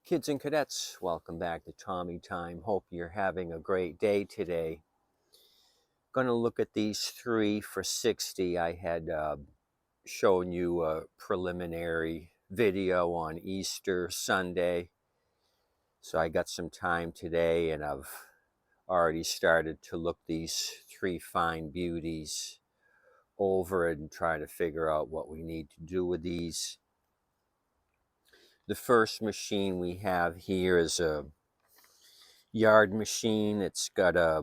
Kids and cadets, welcome back to Tommy Time. Hope you're having a great day today. Going to look at these three for 60. I had shown you a preliminary video on Easter Sunday. So I got some time today and I've already started to look these three fine beauties over and try to figure out what we need to do with these. The first machine we have here is a yard machine. It's got a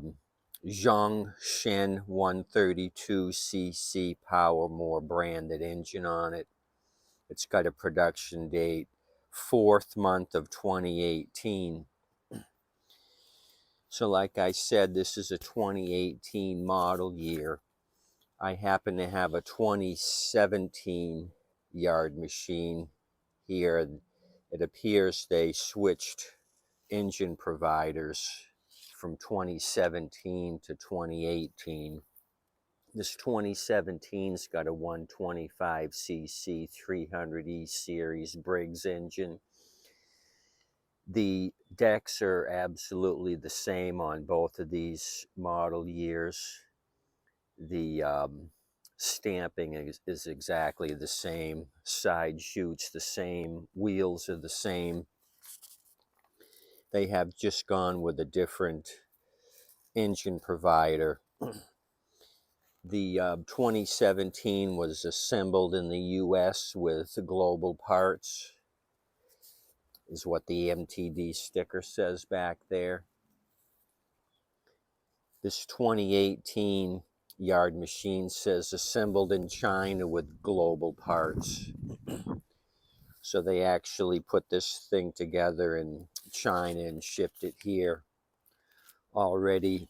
Zhongshan 132cc Power branded engine on it. It's got a production date 4th month of 2018. So like I said, this is a 2018 model year. I happen to have a 2017 yard machine here. It appears they switched engine providers from 2017 to 2018. This 2017's got a 125cc 300E series Briggs engine. The decks are absolutely the same on both of these model years. The stamping is exactly the same. Side chutes the same. Wheels are the same. They have just gone with a different engine provider. The 2017 was assembled in the US with global parts, is what the MTD sticker says back there. This 2018 yard machine says assembled in China with global parts. So they actually put this thing together in China and shipped it here already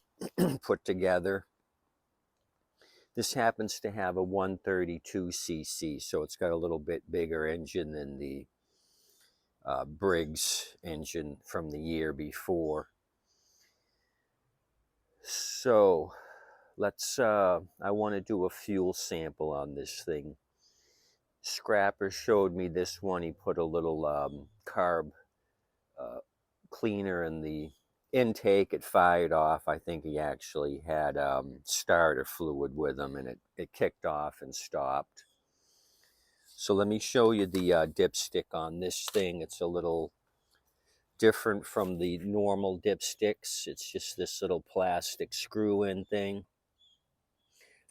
put together. This happens to have a 132cc, so it's got a little bit bigger engine than the Briggs engine from the year before. So let's, I want to do a fuel sample on this thing. Scrapper showed me this one. He put a little carb cleaner in the intake. It fired off. I think he actually had starter fluid with him, and it kicked off and stopped. So let me show you the dipstick on this thing. It's a little different from the normal dipsticks. It's just this little plastic screw-in thing.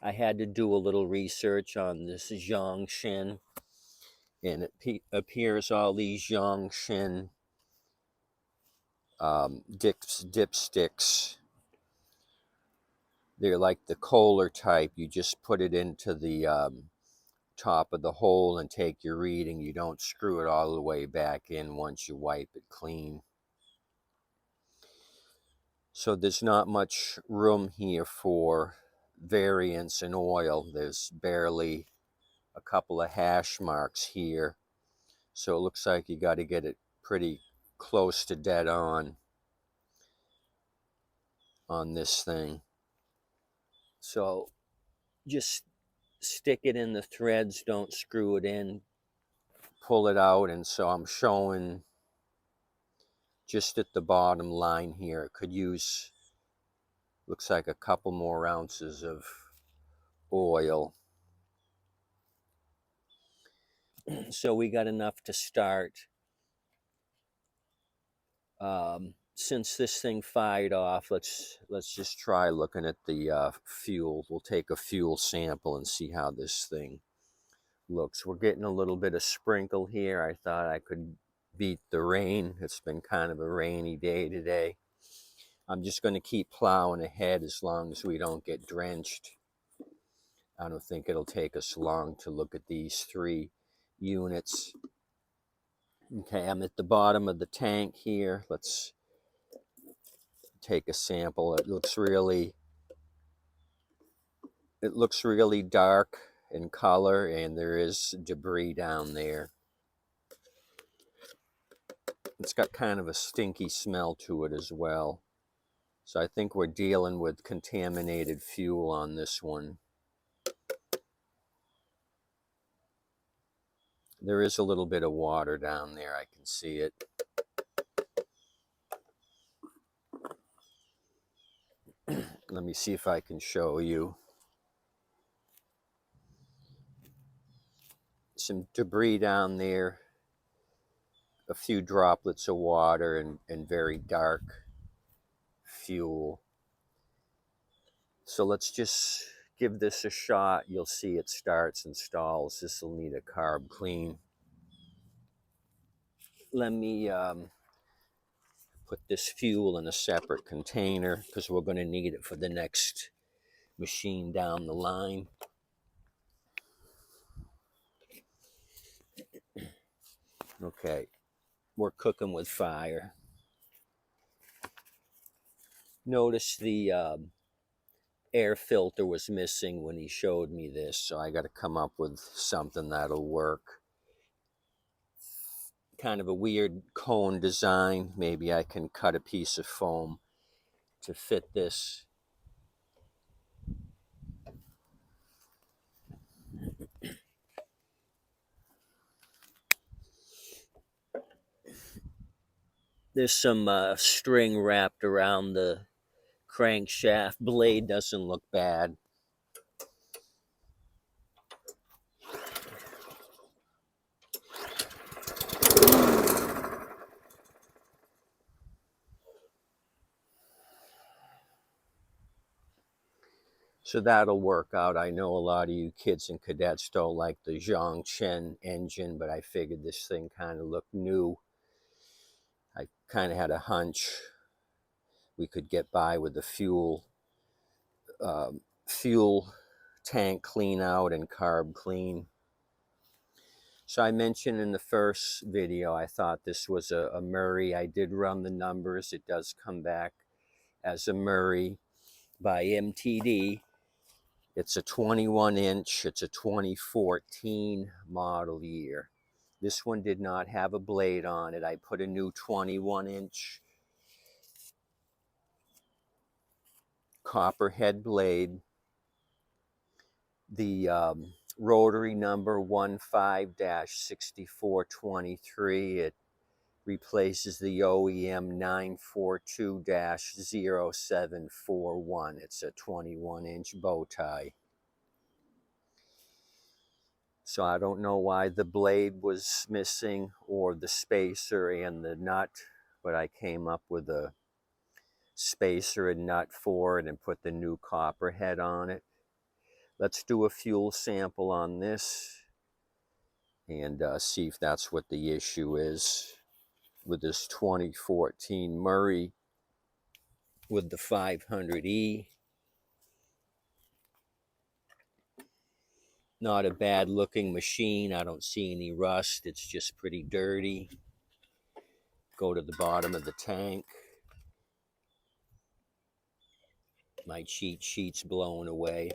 I had to do a little research on this Zhongshan, and it appears all these Zhongshan dipsticks, they're like the Kohler type. You just put it into the top of the hole and take your reading. You don't screw it all the way back in once you wipe it clean. So there's not much room here for variance in oil. There's barely a couple of hash marks here. So it looks like you got to get it pretty close to dead on this thing. So just stick it in the threads, don't screw it in, pull it out. And so I'm showing just at the bottom line here. It could use, looks like a couple more ounces of oil. So we got enough to start. Since this thing fired off, let's just try looking at the fuel. We'll take a fuel sample and see how this thing looks. We're getting a little bit of sprinkle here. I thought I could beat the rain. It's been kind of a rainy day today. I'm just going to keep plowing ahead as long as we don't get drenched. I don't think it'll take us long to look at these three units. Okay, I'm at the bottom of the tank here. Let's take a sample. It looks really dark in color, and there is debris down there. It's got kind of a stinky smell to it as well. So I think we're dealing with contaminated fuel on this one. There is a little bit of water down there. I can see it. Let me see if I can show you. Some debris down there, a few droplets of water, and very dark fuel. So let's just give this a shot. You'll see it starts and stalls. This will need a carb clean. Let me put this fuel in a separate container because we're going to need it for the next machine down the line. Okay, we're cooking with fire. Notice the air filter was missing when he showed me this, so I got to come up with something that'll work. Kind of a weird cone design. Maybe I can cut a piece of foam to fit this. There's some string wrapped around the crankshaft. Blade doesn't look bad. So that'll work out. I know a lot of you kids and cadets don't like the Zhongchen engine, but I figured this thing kind of looked new. I kind of had a hunch we could get by with the fuel tank clean out and carb clean. So I mentioned in the first video, I thought this was a Murray. I did run the numbers. It does come back as a Murray by MTD. It's a 21 inch. It's a 2014 model year. This one did not have a blade on it. I put a new 21 inch copperhead blade. The rotary number 15-6423. It replaces the OEM 942-0741. It's a 21 inch bow tie. So I don't know why the blade was missing or the spacer and the nut, but I came up with a spacer and nut for it and put the new copperhead on it. Let's do a fuel sample on this and see if that's what the issue is with this 2014 Murray with the 500E. Not a bad looking machine. I don't see any rust. It's just pretty dirty. Go to the bottom of the tank. My cheat sheet's blowing away.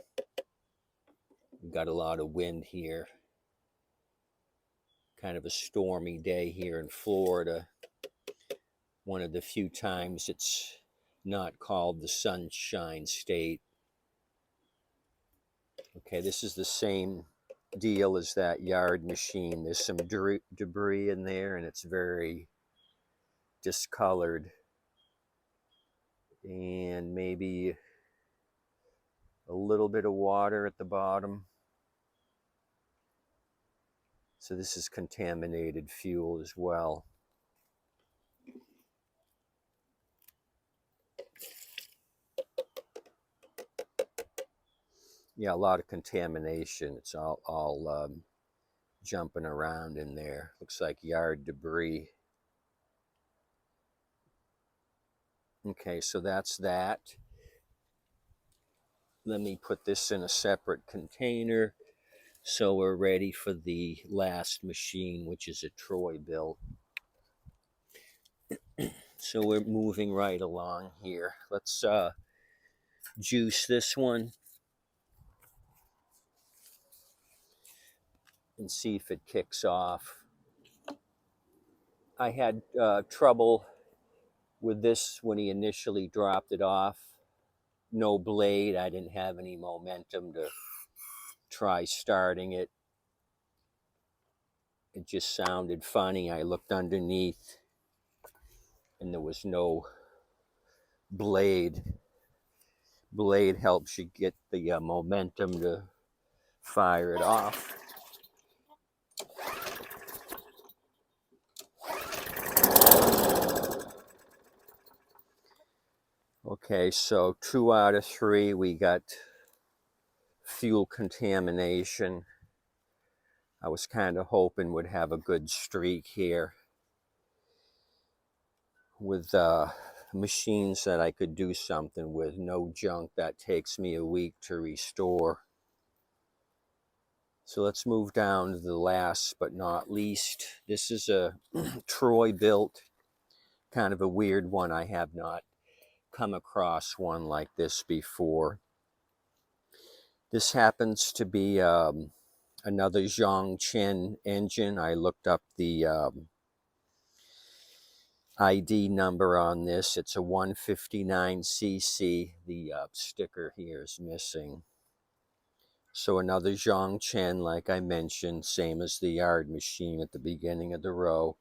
We've got a lot of wind here. Kind of a stormy day here in Florida. One of the few times it's not called the Sunshine State. Okay, this is the same deal as that yard machine. There's some debris in there and it's very discolored. And maybe a little bit of water at the bottom. So this is contaminated fuel as well. Yeah, a lot of contamination. It's all jumping around in there. Looks like yard debris. Okay, so that's that. Let me put this in a separate container so we're ready for the last machine, which is a Troy-Bilt. So we're moving right along here. Let's juice this one and see if it kicks off. I had trouble with this when he initially dropped it off. No blade. I didn't have any momentum to try starting it. It just sounded funny. I looked underneath and there was no blade. Blade helps you get the momentum to fire it off. Okay, so 2 out of 3, we got fuel contamination. I was kind of hoping would have a good streak here with machines that I could do something with. No junk that takes me a week to restore. So let's move down to the last but not least. This is a Troy-Bilt, kind of a weird one. I have not come across one like this before. This happens to be another Zhongchen engine. I looked up the ID number on this. It's a 159cc. The sticker here is missing. So another Zhongchen, like I mentioned, same as the yard machine at the beginning of the row.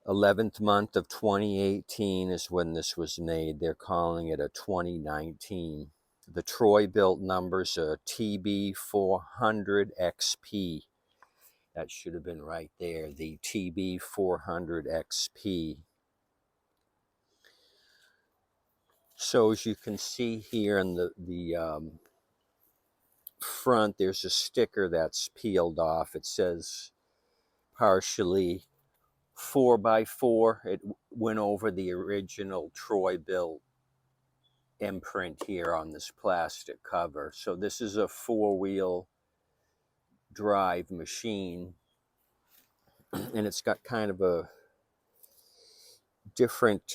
11th month of 2018 is when this was made. They're calling it a 2019. The Troy-Bilt number's a TB400 XP. That should have been right there, the TB400 XP. So as you can see here in the front, there's a sticker that's peeled off. It says partially 4x4. It went over the original Troy-Bilt imprint here on this plastic cover. So this is a 4-wheel drive machine, and it's got kind of a different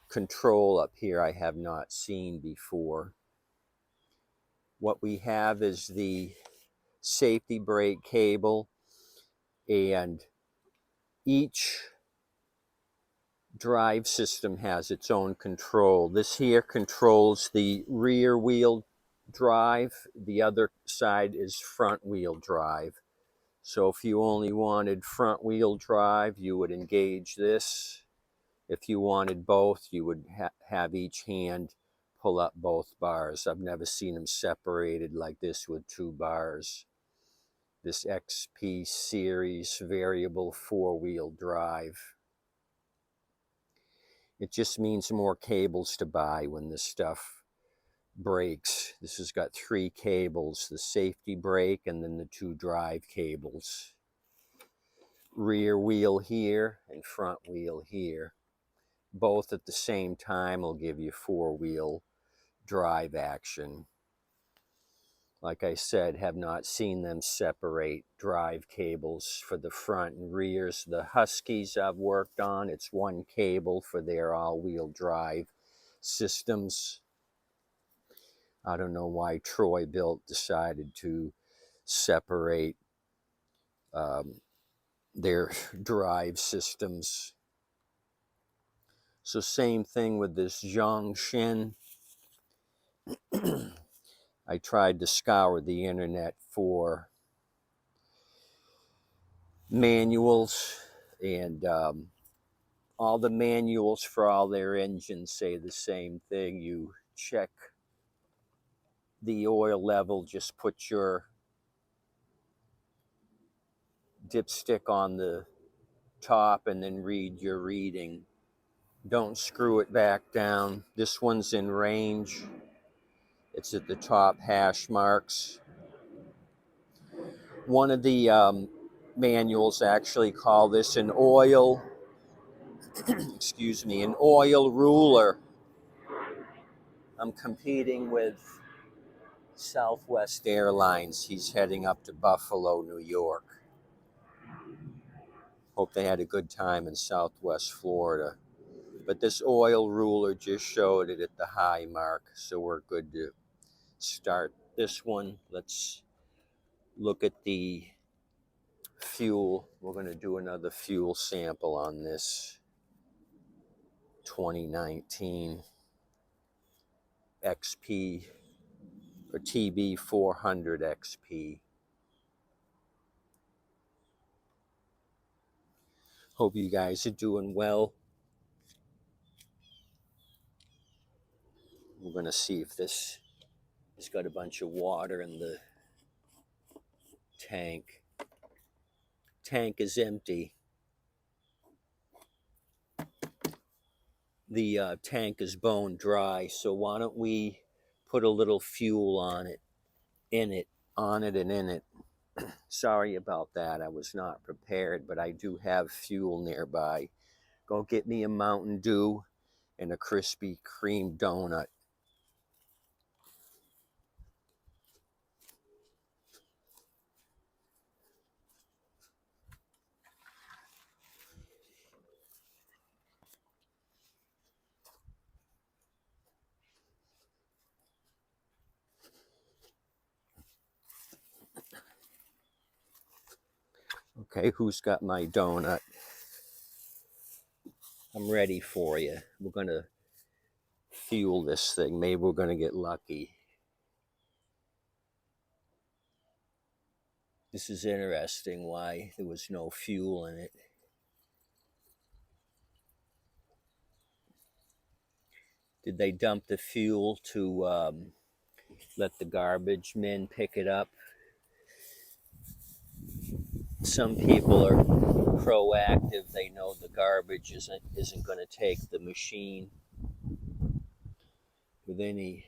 control up here I have not seen before. What we have is the safety brake cable, and each drive system has its own control. This here controls the rear wheel drive. The other side is front wheel drive. So if you only wanted front wheel drive, you would engage this. If you wanted both, you would have each hand pull up both bars. I've never seen them separated like this with 2 bars. This XP series variable 4-wheel drive. It just means more cables to buy when this stuff breaks. This has got 3 cables, the safety brake and then the 2 drive cables. Rear wheel here and front wheel here. Both at the same time will give you 4-wheel drive action. Like I said, have not seen them separate drive cables for the front and rears. The Huskies I've worked on, it's 1 cable for their all-wheel drive systems. I don't know why Troy-Bilt decided to separate their drive systems. So same thing with this Zhongchen. I tried to scour the internet for manuals, and all the manuals for all their engines say the same thing. You check the oil level, just put your dipstick on the top and then read your reading. Don't screw it back down. This one's in range. It's at the top hash marks. One of the manuals actually call this an oil, excuse me, an oil ruler. I'm competing with Southwest Airlines. He's heading up to Buffalo, New York. Hope they had a good time in Southwest Florida. But this oil ruler just showed it at the high mark, so we're good to start this one. Let's look at the fuel. We're going to do another fuel sample on this 2019 XP or TB400 XP. Hope you guys are doing well. going to see if this has got a bunch of water in the tank. Tank is empty. The tank is bone dry, so why don't we put a little fuel on it, in it, on it and in it. Sorry about that, I was not prepared, but I do have fuel nearby. Go get me a Mountain Dew and a Krispy Kreme donut. Okay, who's got my donut? I'm ready for you. We're going to fuel this thing. Maybe we're going to get lucky. This is interesting why there was no fuel in it. Did they dump the fuel to let the garbage men pick it up? Some people are proactive. They know the garbage isn't going to take the machine with any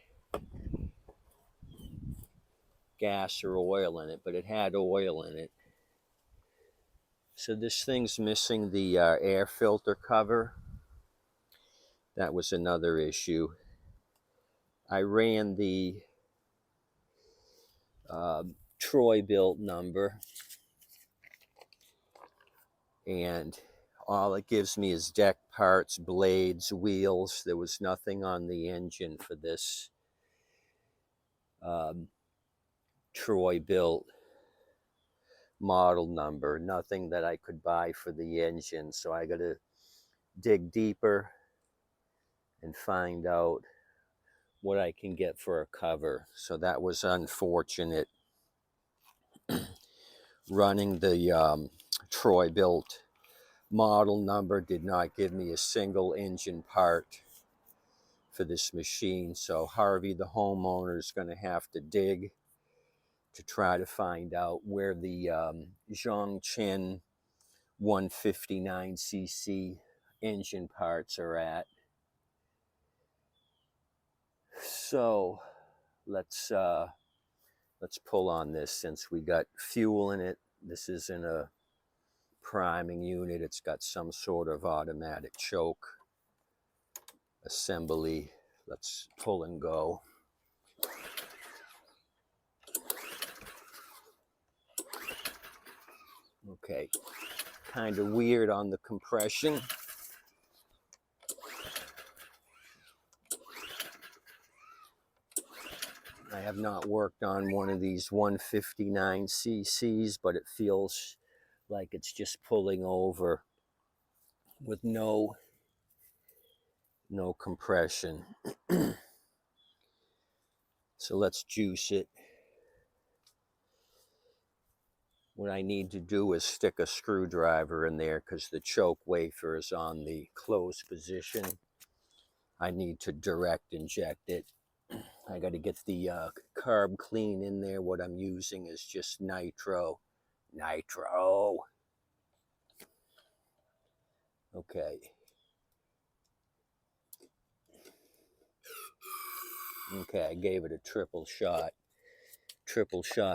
gas or oil in it, but it had oil in it. So this thing's missing the air filter cover. That was another issue. I ran the Troy-Bilt number, and all it gives me is deck parts, blades, wheels. There was nothing on the engine for this Troy-Bilt model number. Nothing that I could buy for the engine, so I got to dig deeper and find out what I can get for a cover. So that was unfortunate. Running the Troy-Bilt model number did not give me a single engine part for this machine. So Harvey, the homeowner, is going to have to dig to try to find out where the Zhongchen 159cc engine parts are at. So let's pull on this since we got fuel in it. This isn't a priming unit. It's got some sort of automatic choke assembly. Let's pull and go. Okay, kind of weird on the compression. I have not worked on one of these 159cc's, but it feels like it's just pulling over with no compression. So let's juice it. What I need to do is stick a screwdriver in there because the choke wafer is on the closed position. I need to direct inject it. I got to get the carb clean in there. What I'm using is just nitro. Okay. Okay, I gave it a triple shot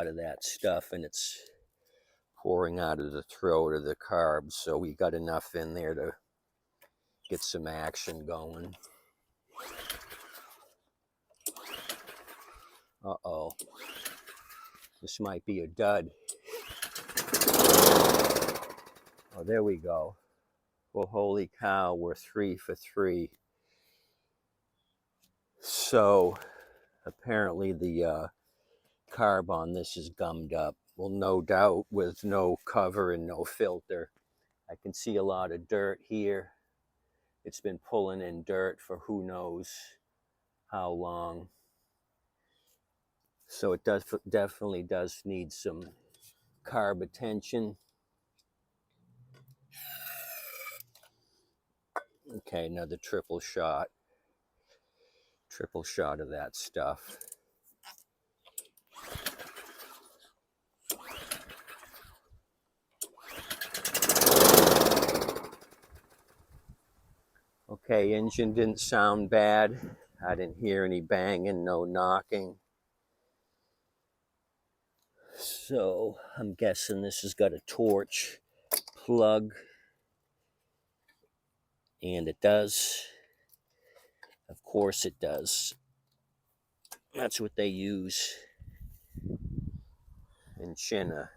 of that stuff, and it's pouring out of the throat of the carbs. So we got enough in there to get some action going. Uh-oh. This might be a dud. Oh, there we go. Well, holy cow, we're 3 for 3. So apparently the carb on this is gummed up. Well, no doubt with no cover and no filter. I can see a lot of dirt here. It's been pulling in dirt for who knows how long. So it definitely does need some carb attention. Okay, another triple shot. Triple shot of that stuff. Okay, engine didn't sound bad. I didn't hear any banging, no knocking. So I'm guessing this has got a torch plug. And it does. Of course it does. That's what they use in China.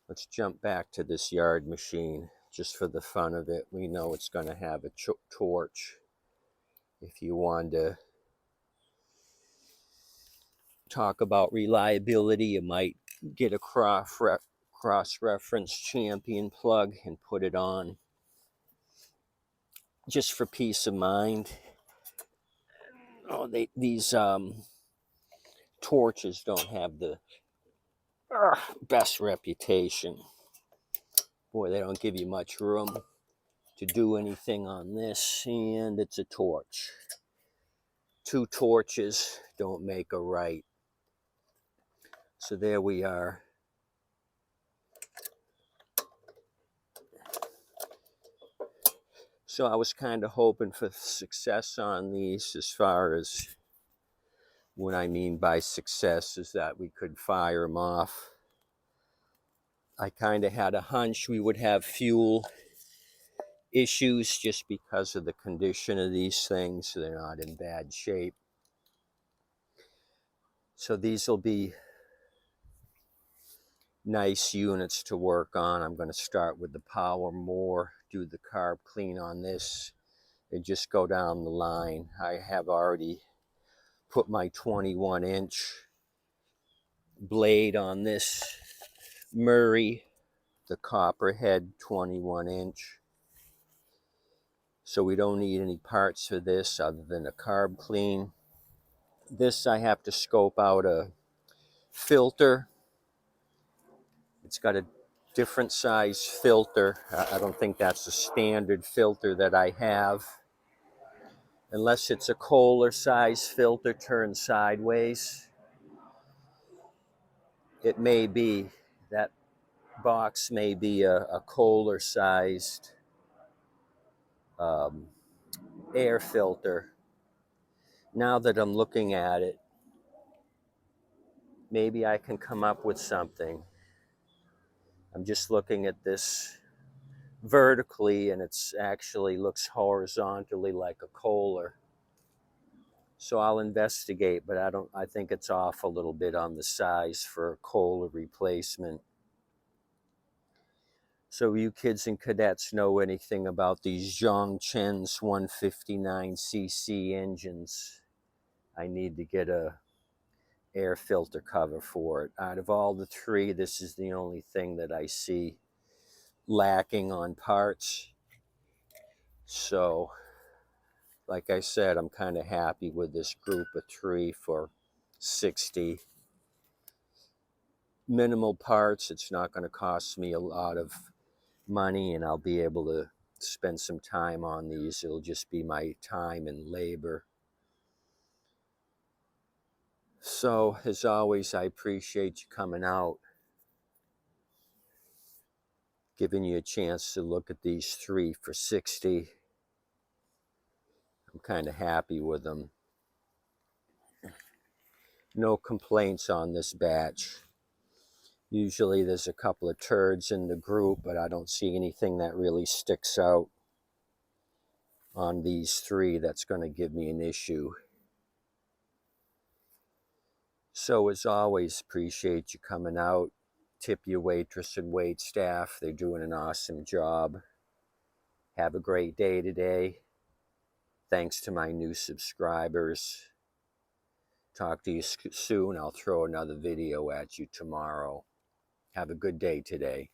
Let's jump back to this yard machine just for the fun of it. We know it's going to have a torch. If you want to talk about reliability, you might get a cross-reference champion plug and put it on just for peace of mind. Oh, these torches don't have the best reputation. Boy, they don't give you much room to do anything on this, and it's a torch. 2 torches don't make a right. So there we are. So I was kind of hoping for success on these. As far as what I mean by success is that we could fire them off. I kind of had a hunch we would have fuel issues just because of the condition of these things. They're not in bad shape. So these will be nice units to work on. I'm going to start with the power more, do the carb clean on this, and just go down the line. I have already put my 21-inch blade on this Murray, the Copperhead 21-inch. So we don't need any parts for this other than a carb clean. This I have to scope out a filter. It's got a different size filter. I don't think that's a standard filter that I have. Unless it's a Kohler size filter turned sideways. It may be, that box may be a Kohler sized air filter. Now that I'm looking at it, maybe I can come up with something. I'm just looking at this vertically, and it's actually looks horizontally like a Kohler. So I'll investigate, but I think it's off a little bit on the size for a Kohler replacement. So you kids and cadets know anything about these Zhongchen's 159cc engines, I need to get a air filter cover for it. Out of all the 3, this is the only thing that I see lacking on parts. So, like I said, I'm kind of happy with this group of 3 for 60. Minimal parts. It's not going to cost me a lot of money, and I'll be able to spend some time on these. It'll just be my time and labor. So, as always, I appreciate you coming out, giving you a chance to look at these 3 for 60. I'm kind of happy with them. No complaints on this batch. Usually there's a couple of turds in the group, but I don't see anything that really sticks out on these 3 that's going to give me an issue. So as always, appreciate you coming out. Tip your waitress and wait staff. They're doing an awesome job. Have a great day today. Thanks to my new subscribers. Talk to you soon. I'll throw another video at you tomorrow. Have a good day today.